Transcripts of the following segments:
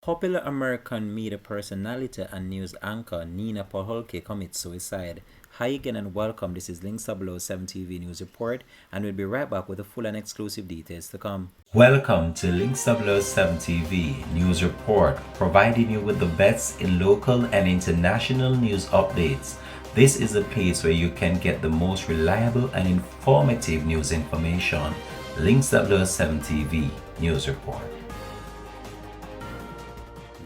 Popular American media personality and news anchor Neena Pacholke commits suicide. Hi again and welcome. This is Links 007 TV News Report, and we'll be right back with the full and exclusive details to come. Welcome to Links 007 TV News Report, providing you with the best in local and international news updates. This is a place where you can get the most reliable and informative news information. Links 007 TV News Report.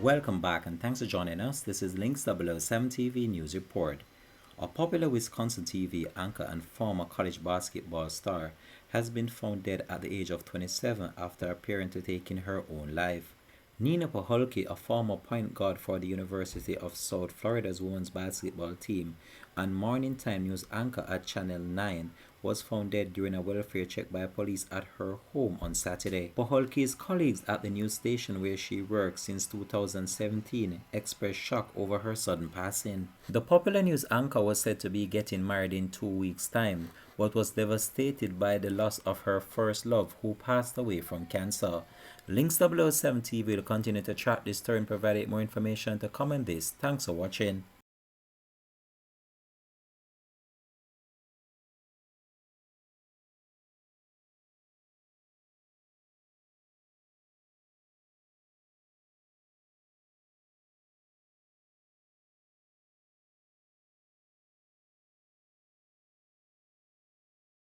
Welcome back and thanks for joining us. This is Links 007 TV News Report. A popular Wisconsin TV anchor and former college basketball star has been found dead at the age of 27 after appearing to taking her own life. Neena Pacholke, a former point guard for the University of South Florida's women's basketball team and morning time news anchor at Channel 9, was found dead during a welfare check by police at her home on Saturday. Pacholke's colleagues at the news station where she worked since 2017 expressed shock over her sudden passing. The popular news anchor was said to be getting married in 2 weeks' time, but was devastated by the loss of her first love, who passed away from cancer. Links 007 TV will continue to track this story and provide more information to come on this. Thanks for watching.